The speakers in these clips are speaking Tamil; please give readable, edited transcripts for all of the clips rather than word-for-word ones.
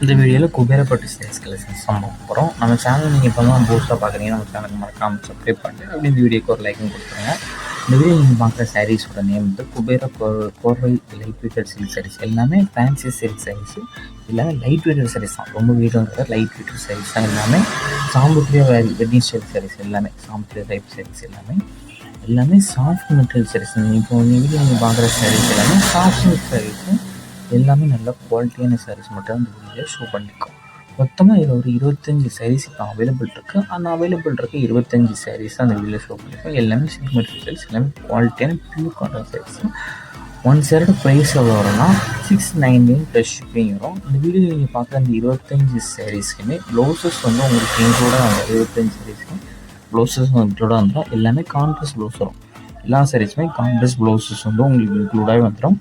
இந்த வீடியோவில் குபேரப்பட்டு சேல்ஸ் கலெக்ஷன்ஸ் தான் பார்க்க போகிறோம். நம்ம சேனல் நீங்கள் இப்போ தான் போஸ்ட்டாக பார்க்குறீங்கன்னா நம்ம சேனலுக்கு மறக்காமல் சப்ஸ்கிரைப் பண்ணிட்டு அப்படி இந்த வீடியோக்கு ஒரு லைக்கும் கொடுத்துருங்க. இந்த வீடியோ நீங்கள் பார்க்குற சாரீஸோட நேம் வந்து குபேர கோர்வை லைட் வெயிட்டட் சில்க் சாரீஸ். எல்லாமே ஃபேன்சி சில்க் சாரீஸு, எல்லாமே லைட் வெயிட்டட் சாரீஸ் தான். ரொம்ப வீடாக லைட் வெயிட்டட் சாரீஸ் தான். எல்லாமே சாம்புத்திரிய வெட்டிங் ஸ்டைல் சாரீஸ், எல்லாமே சாம்புத்திரிய டைப் சாரீஸ், எல்லாமே சாஃப்ட் மெட்டீரியல் சாரீஸ். இப்போ வீடியோ நீங்கள் பார்க்குற சாரீஸ் எல்லாமே சாஃப்ட் சில்க் சாரீஸு, எல்லாமே நல்ல குவாலிட்டியான சாரீஸ் மட்டும் இந்த வீடியோவில் ஷோ பண்ணியிருக்கோம். மொத்தமாக இதில் ஒரு 25 சாரீஸ் இப்போ அவைலபிள் இருக்குது. அந்த அவைலபிள் இருக்க 25 சாரீஸ் அந்த வீடியோவில் ஷோ பண்ணியிருக்கோம். எல்லாமே சில்க் மெட்டீரியல்ஸ், எல்லாமே குவாலிட்டியான பியூர் காட்டன் சாரீஸ். ஒன் சேரோட ப்ரைஸ் எவ்வளோ வரும்னா 699 ப்ளஸ் ஷிப்பிங் வரும். இந்த வீடியோவில் நீங்கள் பார்க்குற அந்த 25 சாரீஸ்க்குமே ப்ளவுசஸ் வந்து உங்களுக்கு இன்க்ளூடாக அந்த 25 சாரீஸ்க்கு ப்ளவுசஸ் இன்க்ளூடாக வந்துடும். எல்லாமே கான்ட்ராஸ்ட் ப்ளவுஸ் வரும். எல்லா சாரீஸுமே கான்ட்ராஸ்ட் ப்ளவுசஸ் வந்து உங்களுக்கு இன்க்ளூடாகவே வந்துடும்.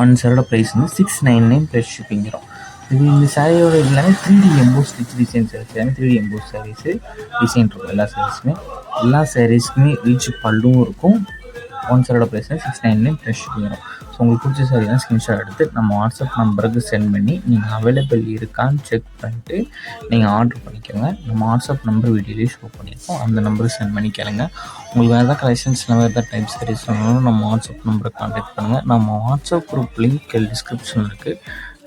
ஒன் சேரோட ப்ரைஸ் வந்து 699 ப்ளஸ் ஷிப்பிங் வரும். இந்த சாரியோட எல்லாமே 3D EMBOSS stitch design saris, எல்லாமே 3D எம்போஸ் சாரீஸு டிசைன் இருக்கும். எல்லா சாரீஸ்க்குமே ரீச் பல்லும் இருக்கும். ஒன் சேரோட ப்ரைஸ் வந்து 699 ப்ளஸ் ஷிப்பிங் வரும். ஸோ உங்களுக்கு பிடிச்ச சாரீலாம் ஸ்க்ரீன்ஷாட் எடுத்து நம்ம வாட்ஸ்அப் நம்பருக்கு சென்ட் பண்ணி நீங்கள் அவைலபிள் இருக்கான்னு செக் பண்ணிட்டு நீங்கள் ஆர்டர் பண்ணிக்கோங்க. நம்ம வாட்ஸ்அப் நம்பர் வீடியோலேயே ஷோ பண்ணியிருக்கோம். அந்த நம்பருக்கு சென்ட் பண்ணி கேளுங்க. உங்களுக்கு வேறு எதாவது கலெக்ஷன்ஸில் வேறு எதாவது டைப் சாரீஸ் வேணும்னாலும் நம்ம வாட்ஸ்அப் நம்பருக்கு கான்டாக்ட் பண்ணுங்கள். நம்ம வாட்ஸ்அப் குரூப் லிங்க் டிஸ்கிரிப்ஷன் இருக்குது.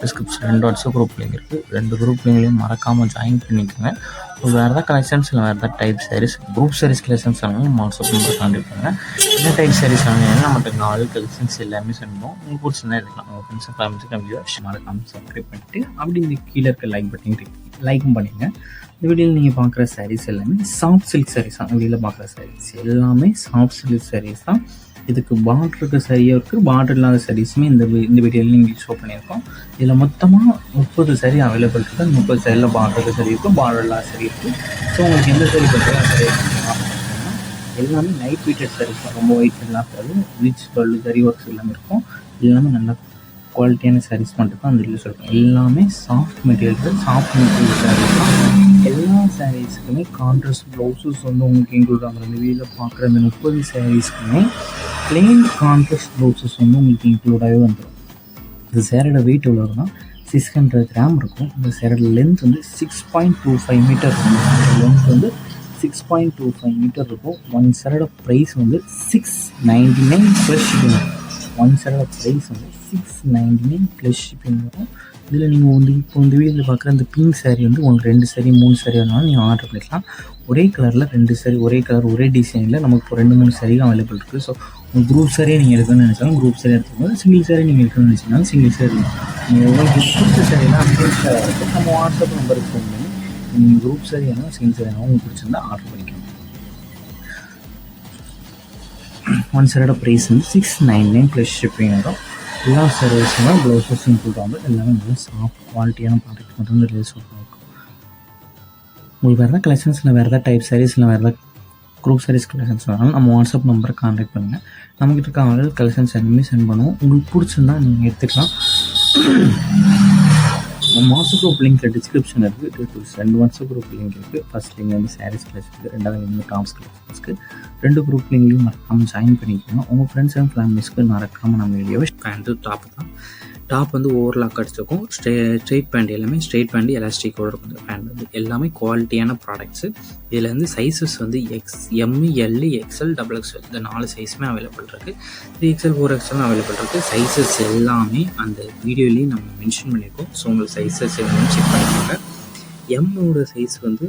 டிஸ்கிரிப்ஷன் 2 வாட்ஸ்அப் குரூப் லிங்க் இருக்குது. 2 குரூப் லிங்க்லையும் மறக்காமல் ஜாயின் பண்ணிக்கோங்க. வேறு எதாவது கலெக்ஷன்ஸில் வேறு எதாவது type saris, group saris collections வேணாலும் நம்ம வாட்ஸ்அப் நம்பர் கான்டாக்ட் பண்ணுங்கள். என்ன டைப் சாரீஸ் வாங்கினா நம்மகிட்ட ஆல் கலெக்ஷன்ஸ் எல்லாமே சொன்னோம். உங்களுக்கு பிடிச்சிருந்தா எடுக்கலாம். உங்கள் ஃப்ரெண்ட்ஸை ஃபேமிலிக்கு நம்ம மறக்காமல் சப்ஸ்கிரைப் பண்ணிட்டு அப்படி இந்த கீழே இருக்க லைக் பட்டன் லைக்கும் பண்ணிங்க. இந்த வீடியோவில் நீங்கள் பார்க்குற சாரீஸ் எல்லாமே சாஃப்ட் சில்க் சாரீஸ் தான். வீடியோவில் பார்க்குற சாரீஸ் எல்லாமே சாஃப்ட் சில்க் சாரீஸ் தான். இதுக்கு பார்டர் இருக்க சரியாக இருக்குது, பார்டர் இல்லாத சாரீஸுமே இந்த வீடியோவில் நீங்கள் ஷோ பண்ணியிருக்கோம். இதில் மொத்தமாக 30 சாரீ அவைலபிள் இருக்குது. 30 சாரியில் பார்டர் இருக்க சரி இருக்குது, பார்டர் இல்லாத சரி இருக்குது. ஸோ உங்களுக்கு எந்த சாரீ பண்ணுறதா சரியாக எல்லாமே லைட் வெயிட்டட் சாரீஸ் தான். ரொம்ப வெயிட் எல்லாம் இருக்காது. ரிச் பல்லு ஜரி ஒர்க்ஸ் எல்லாமே இருக்கும். எல்லாமே நல்ல குவாலிட்டியான சாரீஸ் மட்டும் தான் அந்த வீடியோ சொல்கிறோம். எல்லாமே சாஃப்ட் மெட்டீரியல் சாரீஸ் தான். எல்லா சாரீஸுக்குமே கான்ட்ராஸ்ட் ப்ளவுஸஸ் வந்து உங்களுக்கு இன்க்ளூட் ஆகுற இந்த வீடியோவில் பார்க்குற அந்த 30 சாரீஸ்க்குமே பிளெயின் கான்ட்ராஸ்ட் ப்ளவுஸஸ் வந்து உங்களுக்கு இன்க்ளூடாகவே வந்துடும். இந்த சேரோட வெயிட் எவ்வளோ இருக்குன்னா 600 கிராம் இருக்கும். இந்த சேரோட லென்த் வந்து 6.25 மீட்டர் இருக்கும். லென்த் வந்து 6.25 மீட்டர் இருக்கும். ஒன் சேரோட ப்ரைஸ் வந்து 699 ப்ளஸ் ஷிப்பிங் வரும். ஒன் சேரோட ப்ரைஸ் வந்து 699 ப்ளஸ் ஷிப்பிங் வரும். இதில் நீங்கள் வந்து இப்போ இந்த வீடியோவில் பார்க்குற அந்த பிங்க் சாரீ வந்து உங்களுக்கு 2 சாரீ 3 சாரீ வேணாலும் நீங்கள் ஆர்டர் பண்ணிக்கலாம். ஒரே கலரில் 2 சாரீ, ஒரே கலர் ஒரே டிசைனில் நமக்கு இப்போ 2-3 சாரீ அவைலபிள் இருக்குது. ஸோ உங்கள் குரூப் சாரியை நீங்கள் எடுக்கணும்னு நினச்சாலும் குரூப் சாரி எடுத்துக்கோங்க. சிங்கிள் சாரீ நீங்கள் எடுக்கணும்னு நினச்சிங்கனாலும் சிங்கிள் சாரீ நீங்கள் உங்களுக்கு பிடிச்ச சாரீலாம் இருக்குது. நம்ம வாட்ஸ்அப் நம்பருக்கு ஃபோன் பண்ணி நீங்கள் குரூப் சாரீ வேணாலும் சிங்கிள் சாரீ வேணாலும் உங்களுக்கு பிடிச்சிருந்தா ஆர்டர் பண்ணிக்கோங்க. ஒன் சாரோட ப்ரைஸ் வந்து 699 ப்ளஸ் ஷிப்பிங் வரும். எல்லா சாரீஸுமே ப்ளவுஸஸ் இன்க்ளூட் ஆகும். எல்லாமே நல்ல சாஃப்ட் குவாலிட்டியான ப்ராடக்ட் மட்டும் இந்த ரிலீஸ் இருக்கும். உங்களுக்கு வேறு எதாவது கலெக்ஷன்ஸில் வேறு எதாவது டைப் சாரீஸில் வேறு எதாவது குரூப் சாரீஸ் கலெக்ஷன்ஸ் வேணாலும் நம்ம வாட்ஸ்அப் நம்பரை கான்டாக்ட் பண்ணுங்கள். நம்மக்கிட்ட இருக்க ஆல் கலெக்ஷன்ஸ் எல்லாமே சென்ட் பண்ணுவோம். உங்களுக்கு பிடிச்சிருந்தா நீங்கள் எடுத்துக்கலாம். நம்ம வாட்ஸ்அப் குரூப் லிங்க்கில் டிஸ்கிரிப்ஷன் இருக்குது. 2 வாட்ஸ்அப் குரூப் லிங்க் இருக்குது. ஃபஸ்ட் லிங்க் வந்து சாரீஸ் கலெக்ஷனுக்கு, 2வது லிங்க் வந்து டாப்ஸ் கலெக்ஷன்ஸ்க்கு. 2 குரூப் லிங்க்லையும் மறக்காமல் ஜாயின் பண்ணிக்கோங்க. உங்கள் ஃப்ரெண்ட்ஸ் அண்ட் ஃபேமிலிஸ்க்கு மறக்காமல் நம்ம வீடியோவை பேண்ட்டு டாப்பு தான். டாப் வந்து ஓவர்லாக் அடிச்சிருக்கும். ஸ்ட்ரெயிட் பேண்ட் எல்லாமே ஸ்ட்ரெயிட் பேண்ட் எலாஸ்டிக்கோடு இருக்கும். இந்த பேண்ட் வந்து எல்லாமே குவாலிட்டியான ப்ராடக்ட்ஸு. இதில் வந்து சைஸஸ் வந்து எம், எல், எக்ஸ்எல், XXL இந்த 4 சைஸுமே அவைலபிள் இருக்குது. 3XL 4XL அவைலபிள் இருக்குது. சைஸஸ் எல்லாமே அந்த வீடியோலேயும் நம்ம மென்ஷன் பண்ணியிருக்கோம். ஸோ உங்களுக்கு சைஸஸ் எல்லாமே செக் பண்ணிக்கோங்க. எம்மோட சைஸ் வந்து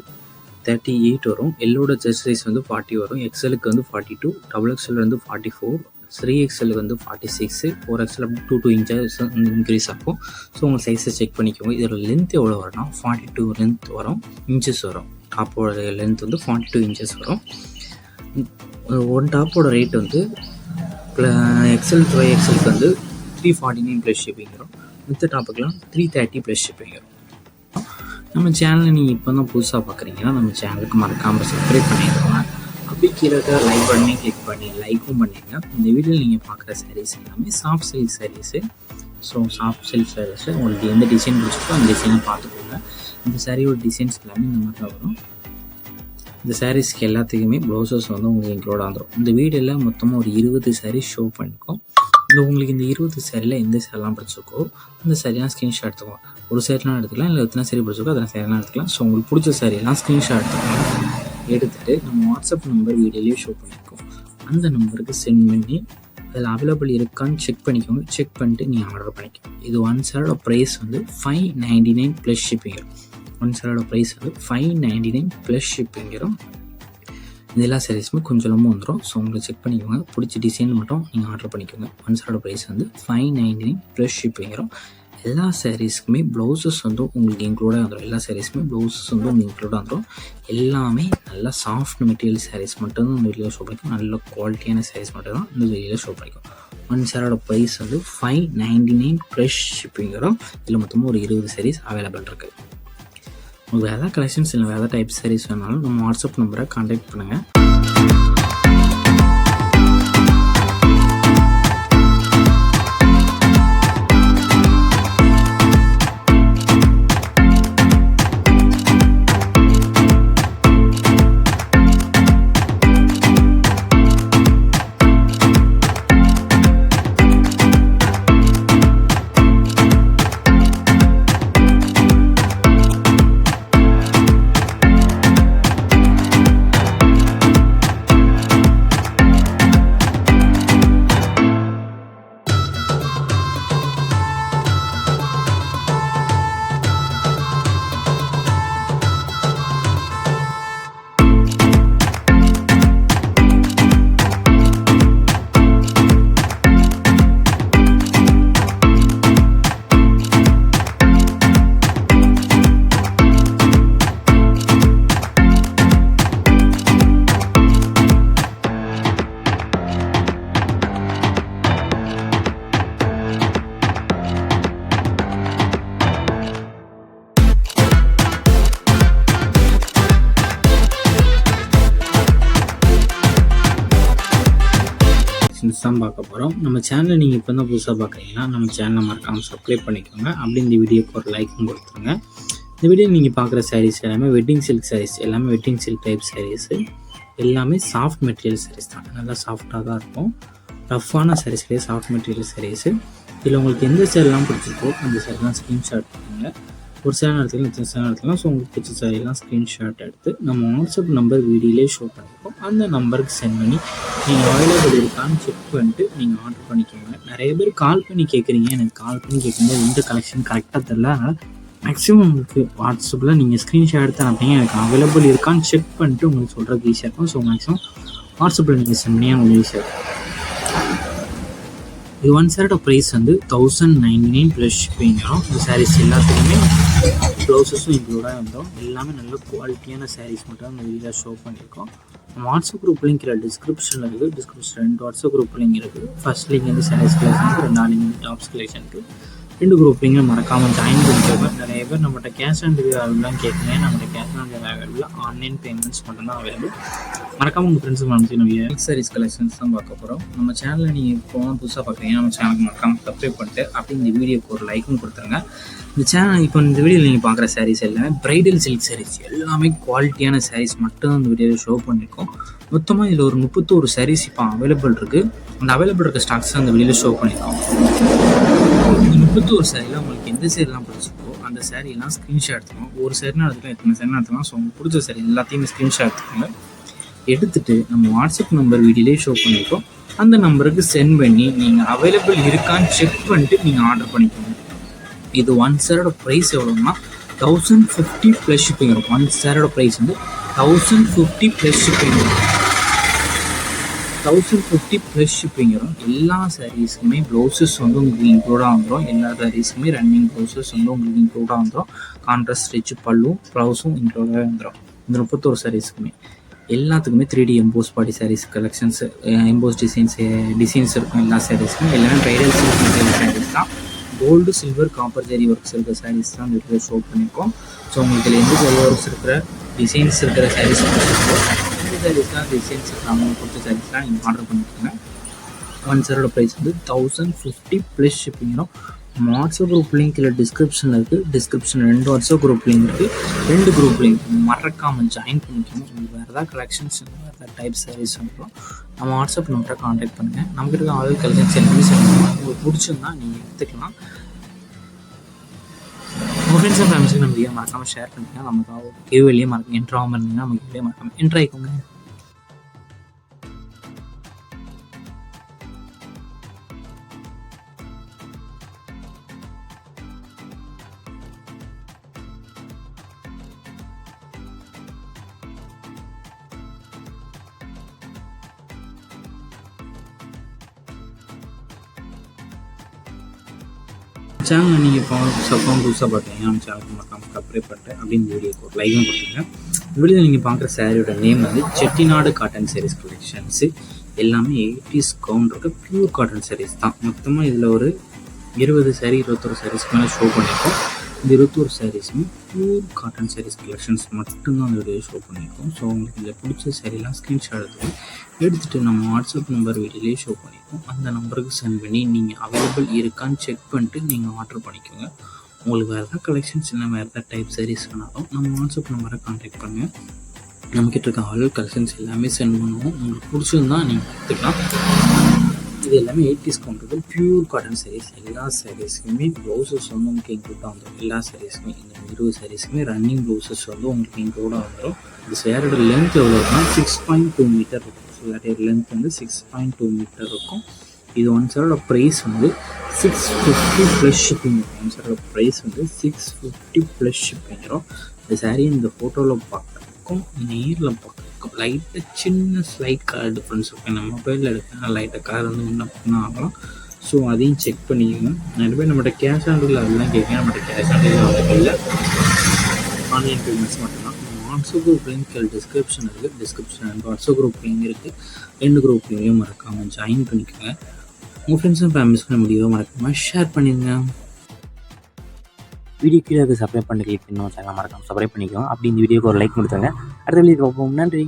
38 வரும். எல்லோட செஸ்ட் சைஸ் வந்து 40 வரும். எக்ஸ்எலுக்கு வந்து 42, XXL வந்து 44, 3XL வந்து 46, 4XL அப்படி 2 இன்ச்சஸ் இன்க்ரீஸ் ஆகும். ஸோ உங்கள் சைஸை செக் பண்ணிக்கோங்க. இதோட லென்த் எவ்வளோ வரும்னா 42 லென்த் வரும், இன்ச்சஸ் வரும். டாப்போட லென்த் வந்து 42 இன்ச்சஸ் வரும். ஒன் டாப்போட ரேட் வந்து XL 2XLக்கு வந்து 349 ப்ளஸ் ஷிப்பிங் வரும். மித்த டாப்புக்கெலாம் 330 ப்ளஸ் ஷிப்பிங் வரும். நம்ம சேனலை நீங்கள் இப்போ தான் புதுசாக பார்க்குறீங்கன்னா நம்ம சேனலுக்கு மறக்காமல் சப்ஸ்கிரைப் பண்ணிடுவோங்க. அப்படி கீழே லைக் பண்ணி கிளிக் பண்ணி லைக்கும் பண்ணிடுங்க. இந்த வீடியோவில் நீங்கள் பார்க்குற சாரீஸ் எல்லாமே soft silk saris. So soft silk saris உங்களுக்கு எந்த டிசைன் பிடிச்சிருக்கோ அந்த டிசைனை பார்த்துக்கோங்க. இந்த சாரியோட டிசைன்ஸ் எல்லாமே இந்த மாதிரி தான் வரும். இந்த சாரீஸ்க்கு எல்லாத்துக்குமே ப்ளவுசஸ் வந்து உங்களுக்கு இன்க்ளூட் ஆகிடும். இந்த வீடியோவில் மொத்தமாக ஒரு 20 சாரீஸ் ஷோ பண்ணியிருக்கோம். இல்லை உங்களுக்கு இந்த 20 சேரீல எந்த சேரீலாம் பிடிச்சிருக்கோ அந்த சேரீலாம் ஸ்க்ரீன்ஷாட் எடுத்துக்கலாம். ஒரு சேரீலாம் எடுத்துக்கலாம், இல்லை எத்தனை சேரீ பிடிச்சிருக்கோ அத்தனை சேரீலாம் எடுத்துக்கலாம். ஸோ உங்களுக்கு பிடிச்ச சேரீலாம் ஸ்க்ரீன்ஷாட் எடுத்துக்கலாம். எடுத்துகிட்டு நம்ம வாட்ஸ்அப் நம்பர் வீடியோலேயே ஷோ பண்ணியிருக்கோம். அந்த நம்பருக்கு சென்ட் பண்ணி அதில் அவைலபிள் இருக்கான்னு செக் பண்ணிக்கோங்க. செக் பண்ணிட்டு நீங்கள் ஆர்டர் பண்ணிக்கோங்க. இது ஒன் சேரோட ப்ரைஸ் வந்து $599 ப்ளஸ் ஷிப்பிங் வரும். ஒன் சேரோட ப்ரைஸ் வந்து $599 ப்ளஸ் ஷிப்பிங் வரும். இது எல்லா சாரீஸுமே கொஞ்சம் ரொம்ப வந்துடும். ஸோ உங்களுக்கு செக் பண்ணிக்கோங்க. பிடிச்ச டிசைன் மட்டும் நீங்கள் ஆர்டர் பண்ணிக்கோங்க. ஒன் சேரோட ப்ரைஸ் வந்து $599 ப்ளஸ் ஷிப்பிங் வரும். எல்லா சாரீஸ்க்குமே ப்ளவுசஸ் வந்து உங்களுக்கு இன்க்ளூடாக வந்துடும். எல்லா சாரீஸுமே ப்ளவுசஸ் வந்து உங்களுக்கு இன்க்ளூடாக வந்துடும். எல்லாமே நல்லா சாஃப்ட் மெட்டீரியல் சாரீஸ் மட்டும்தான் இந்த வீடியோவில் ஷோ பண்ணிக்கும். நல்ல குவாலிட்டியான சாரீஸ் மட்டும் தான் இந்த வீடியோவில் ஷோ பண்ணிக்கும். ஒன் சேரோட ப்ரைஸ் வந்து $599 ப்ளஸ் ஷிப்பிங் வரும். இதில் மொத்தமாக ஒரு 20 சாரீஸ் அவைலபிள் இருக்குது. உங்களுக்கு வேறு ஏதாவது கலெக்ஷன்ஸ் இல்லை வேறு ஏதாவது டைப் சாரீஸ் வேணாலும் நம்ம வாட்ஸ்அப் நம்பரை கான்டாக்ட் பண்ணுங்கள். தான் பார்க்க போகிறோம். நம்ம சேனலை நீங்கள் இப்போ தான் புதுசாக பார்க்குறீங்கன்னா நம்ம சேனலை மறக்காமல் சப்ஸ்கிரைப் பண்ணிக்கோங்க. அப்படி இந்த வீடியோக்கு ஒரு லைக்கும் கொடுத்துருங்க. இந்த வீடியோ நீங்கள் பார்க்குற சாரீஸ் எல்லாமே வெட்டிங் சில்க் சாரீஸ், எல்லாமே வெட்டிங் சில்க் டைப் சாரீஸு, எல்லாமே சாஃப்ட் மெட்டீரியல் சாரீஸ் தான். நல்லா சாஃப்டாக தான் இருக்கும். ரஃப்பான சாரீஸ்லேயே சாஃப்ட் மெட்டீரியல் சாரீஸு. இதில் உங்களுக்கு எந்த சேரீலாம் பிடிச்சிருக்கோ அந்த சேரீலாம் ஸ்க்ரீன்ஷாட் பண்ணுங்கள். ஒரு சேனல் எடுத்துக்கலாம், இத்தனை சேனல் எடுத்துக்கலாம். ஸோ உங்களுக்கு பிடிச்ச சாரீலாம் ஸ்க்ரீன்ஷாட் எடுத்து நம்ம வாட்ஸ்அப் நம்பர் வீடியோலே ஷோ பண்ணியிருக்கோம். அந்த நம்பருக்கு சென்ட் பண்ணி நீங்கள் அவைலபிள் இருக்கான்னு செக் பண்ணிட்டு நீங்கள் ஆர்டர் பண்ணிக்கோங்க. நிறைய பேர் கால் பண்ணி கேட்குறீங்க. எனக்கு கால் பண்ணி கேட்கும்போது இந்த கலெக்ஷன் கரெக்டாக தெரில. அதனால் மேக்ஸிமம் உங்களுக்கு வாட்ஸ்அப்பில் நீங்கள் ஸ்க்ரீன்ஷாட் எடுத்து அனுப்பிங்க. எனக்கு அவைலபிள் இருக்கான்னு செக் பண்ணிட்டு உங்களுக்கு சொல்கிறது ஈஸியாக இருக்கும். ஸோ மேக்ஸிமம் வாட்ஸ்அப்பில் நீங்கள் சென்ட் பண்ணி உங்களுக்கு ஈஸியாக இருக்கும். இது ஒன் சேரோட ப்ரைஸ் வந்து $1099 ப்ளஸ் ஷிப்பிங் வரும். இந்த சாரீஸ் எல்லாத்துக்குமே ப்ளவுசஸும் இன்க்ளூடாக இருந்தோம். எல்லாமே நல்ல குவாலிட்டியான சாரீஸ் மட்டும் அந்த வீடியோவில் ஷோ பண்ணியிருக்கோம். நம்ம வாட்ஸ்அப் குரூப் லிங்க் டிஸ்கிரிப்ஷனில் இருக்குது. டிஸ்கிரிப்ஷன் 2 வாட்ஸ்அப் குரூப் லிங்க் இருக்குது. ஃபர்ஸ்ட் லிங்க் வந்து சாரீஸ் கலெக்ஷனுக்கு, 2ஆம் லிங்க் வந்து டாப்ஸ் கலெக்ஷனுக்கு. 2 குரூப் லிங்கும் மறக்காமல் ஜாயின் பண்ணிக்கோங்க. நிறைய பேர் நம்மகிட்ட கேஷ் ஆன் டெலிவரி அவைலபிளாக கேட்குங்க. நம்மகிட்ட கேஷ் ஆன் டெலிவரி அவைலபிளாக ஆன்லைன் பேமெண்ட்ஸ் மட்டும்தான் அவைலபிள். மறக்காமல் உங்கள் ஃப்ரெண்ட்ஸுக்கு அனுப்பிச்சு நம்ம சாரீஸ் கலெக்ஷன்ஸ் தான் பார்க்க போகிறோம். நம்ம சேனலில் நீங்கள் இப்போ புதுசாக பார்க்குறீங்கன்னா நம்ம சேனலுக்கு மறக்காமல் சப்ஸ்கிரைப் பண்ணிட்டு அப்படி இந்த வீடியோக்கு ஒரு லைக்கும் கொடுத்துருங்க. இந்த சேனல் இப்போ இந்த வீடியோவில் நீங்கள் பார்க்குற சாரீஸ் எல்லாமே பிரைடல் சில்க் சாரீஸ், எல்லாமே குவாலிட்டியான சாரீஸ் மட்டும் அந்த வீடியோவில் ஷோ பண்ணியிருக்கோம். மொத்தமாக இதில் ஒரு 31 சாரீஸ் இப்போ அவைலபிள் இருக்குது. அந்த அவைலபிள் இருக்க ஸ்டாக்ஸ் அந்த வீடியோவில் ஷோ பண்ணியிருக்கோம். இந்த 31 சாரியில் உங்களுக்கு எந்த சேரீலாம் பிடிச்சிருக்கோ அந்த சேரீலாம் ஸ்க்ரீன்ஷாட் எடுத்துக்கணும். ஒரு சேரீனா எடுத்துக்கலாம், எத்தனை சேரீனா எடுத்துக்கலாம். ஸோ உங்களுக்கு பிடிச்ச சாரீ எல்லாத்தையுமே ஸ்க்ரீன்ஷாட் எடுத்துக்கோங்க. எடுத்துகிட்டு நம்ம வாட்ஸ்அப் நம்பர் வீடியோலேயே ஷோ பண்ணியிருக்கோம். அந்த நம்பருக்கு சென்ட் பண்ணி நீங்கள் அவைலபிள் இருக்கான்னு செக் பண்ணிட்டு நீங்கள் ஆர்டர் பண்ணிக்கோங்க. இது ஒன் சேரோட ப்ரைஸ் எவ்வளோன்னா $1050 ப்ளஸ் ஷிப்பிங் வரும். ஒன் சேரோட ப்ரைஸ் வந்து $1050 ப்ளஸ் ஷிப்பிங் வரும். $1050 ப்ளஸ் ஷிப்பிங் வரும். எல்லா சாரீஸுக்குமே ப்ளவுசஸ் வந்து உங்களுக்கு இன்க்ளூடாக வந்துடும். எல்லா சாரீஸுக்குமே ரன்னிங் ப்ளவுசஸ் வந்து உங்களுக்கு இன்க்ளூடாக வந்துடும். கான்ட்ராஸ்ட் ஸ்டிச் பல்லும் ப்ளவுஸும் இன்க்ளூடாக வந்துடும். இந்த 31 சாரீஸுக்குமே எல்லாத்துக்குமே 3D எம்போஸ் பாடி சாரீஸ் கலெக்ஷன்ஸ், எம்போஸ் டிசைன்ஸ் இருக்கும். எல்லா சாரீஸுக்கும் எல்லாமே பிரைடல் சில்க் மெட்டீரியல் சாரீஸ் தான். கோல்டு, சில்வர், காப்பர் ஜெரி ஒர்க்ஸ் இருக்கிற சாரீஸ் தான் இந்த ஷோ பண்ணியிருக்கோம். ஸோ உங்களுக்கு எந்த ஜெரி ஒர்க்ஸ் இருக்கிற டிசைன்ஸ் இருக்கிற சாரீஸ் பிடிச்சிருக்கோ இந்த சாரீஸ்லாம் டிசைன்ஸ் அவங்க கொடுத்த சாரீஸ்லாம் நீங்கள் ஆர்டர் பண்ணிக்கோங்க. ஒன் சேரோட ப்ரைஸ் வந்து $1050 ப்ளஸ் ஷிப்பிங் வரும். நம்ம வாட்ஸ்அப் குரூப் லிங்க் இல்லை டிஸ்கிரிப்ஷனில் இருக்குது. டிஸ்கிரிப்ஷன் 2 வாட்ஸ்அப் குரூப் லிங்க் இருக்குது. 2 குரூப் லிங்க் மறக்காமல் ஜாயின் பண்ணிக்கணும். உங்களுக்கு வேறு ஏதாவது கலெக்ஷன்ஸ் வேறு ஏதாவது டைப் சாரீஸ் வேணும் நம்ம வாட்ஸ்அப் நம்பரை காண்டாக்ட் பண்ணுங்கள். நமக்கு இருக்க ஆல் கலெக்ஷன்ஸ் எல்லாமே சொல்லுங்கள். உங்களுக்கு பிடிச்சிருந்தா நீங்கள் எடுத்துக்கலாம். உங்கள் ஃப்ரெண்ட்ஸ் அண்ட் ஃபேமிலிஸுக்கு நம்ம வீடியோ மறக்காமல் ஷேர் பண்ணிங்கன்னா நமக்கு கிவ்வேலையே மறக்காம என்ட்ரு ஆகாமல் இருந்தீங்கன்னா நம்ம கிவ்வேலையே மறக்காமல் என்ட்ரு ஆகிக்கோங்க. சேனல் நீங்கள் இப்போ புதுசாக பார்த்தீங்கன்னா நம்ம சேனலுக்கு மறக்காமல் சப்ஸ்கிரைப் பண்ணிட்டு அப்படின்னு வீடியோக்கு ஒரு லைக்கும் கொடுத்துருங்க. வீடியோவில் நீங்கள் பார்க்குற சாரியோட நேம் வந்து செட்டிநாடு காட்டன் சாரீஸ் கலெக்ஷன்ஸு. எல்லாமே 80s கவுண்ட் இருக்க பியூர் காட்டன் சாரீஸ் தான். மொத்தமாக இதில் ஒரு 20 சாரீ 21 சாரீஸ்க்கு மேலே ஷோ பண்ணியிருக்கோம். இந்த 21 சாரீஸுமே பியூர் காட்டன் சாரீஸ் கலெக்ஷன்ஸ் மட்டும்தான் அந்த வீடியோ ஷோ பண்ணியிருக்கோம். ஸோ உங்களுக்கு இதில் பிடிச்ச சாரீலாம் ஸ்க்ரீன்ஷாட் எடுத்துகிட்டு நம்ம வாட்ஸ்அப் நம்பர் வீடியோலேயே ஷோ பண்ணியிருக்கோம். அந்த நம்பருக்கு சென்ட் பண்ணி நீங்கள் அவைலபிள் இருக்கான்னு செக் பண்ணிட்டு நீங்கள் ஆர்டர் பண்ணிக்கோங்க. உங்களுக்கு வேறு ஏதாவது கலெக்ஷன்ஸ் இல்லை வேறு ஏதாவது டைப் சாரீஸ் வேணாலும் நம்ம வாட்ஸ்அப் நம்பரை கான்டாக்ட் பண்ணுங்கள். நம்மக்கிட்ட இருக்க ஆல் கலெக்ஷன்ஸ் எல்லாமே சென்ட் பண்ணுவோம். உங்களுக்கு பிடிச்சிருந்தா நீங்கள் எடுத்துக்கலாம். இது எல்லாமே 80s count pure cotton saris. எல்லா சாரீஸுக்குமே ப்ளவுசஸ் வந்து உங்களுக்கு இன்க்ளூடாக வந்துடும். எல்லா சாரீஸுமே இந்த 20 சாரீஸுமே ரன்னிங் ப்ளவுசஸ் வந்து உங்களுக்கு இன்க்ளூடாக வந்துடும். இந்த சேரோட லென்த் எவ்வளோ இருக்குன்னா 6.2 மீட்டர் இருக்கும். ஸோ சேரோட லென்த் வந்து 6.2 மீட்டர் இருக்கும். இது ஒன் சேரோட ப்ரைஸ் வந்து 650 ப்ளஸ் ஷிப்பிங் இருக்கும். ஒன் சேரோட ப்ரைஸ் வந்து 650 ப்ளஸ் ஷிப்பிங் வரும். இந்த சாரீ இந்த ஃபோட்டோவில் பார்க்குறதுக்கும் நேரில் பார்க்குறதுக்கும் லைட்டாக சின்ன ஸ்லைட் கலர் டிஃப்ரென்ஸ் இருக்கும். நம்ம மொபைலில் எடுக்கணும் லைட்டாக கலர் வந்து முன்ன ஆகலாம். ஸோ அதையும் செக் பண்ணிக்கோங்க. நிறைய பேர் நம்மகிட்ட கேஷ் ஆன் டெலிவரி அதெல்லாம் கேட்குங்க. நம்மகிட்ட கேஷ் ஆன் டெலிவரி அவைலபிள் இல்லை. ஆன்லைன் பேமெண்ட்ஸ் மட்டும்தான். வாட்ஸ்அப் குரூப் லிங்க் டிஸ்கிரிப்ஷன் இருக்குது. டிஸ்கிரிப்ஷன் வாட்ஸ்அப் குரூப் லிங்க் இருக்குது. 2 குரூப் லிங்கையும் மறக்காமல் ஜாயின் பண்ணிக்கோங்க. உங்கள் ஃப்ரெண்ட்ஸ் அண்ட் ஃபேமிலிஸ்க்கு நம்ம வீடியோவை மறக்காமல் ஷேர் பண்ணிடுங்க. வீடியோ கீழே சப்ஸ்கிரைப் பண்ணி கிளிக் பண்ணி சேனல் மறக்காமல் சப்ஸ்கிரைப் பண்ணிக்கோங்க. அப்படி இந்த வீடியோக்கு ஒரு லைக் கொடுத்துருங்க. அடுத்த வீடியோ பார்ப்போம். நன்றி.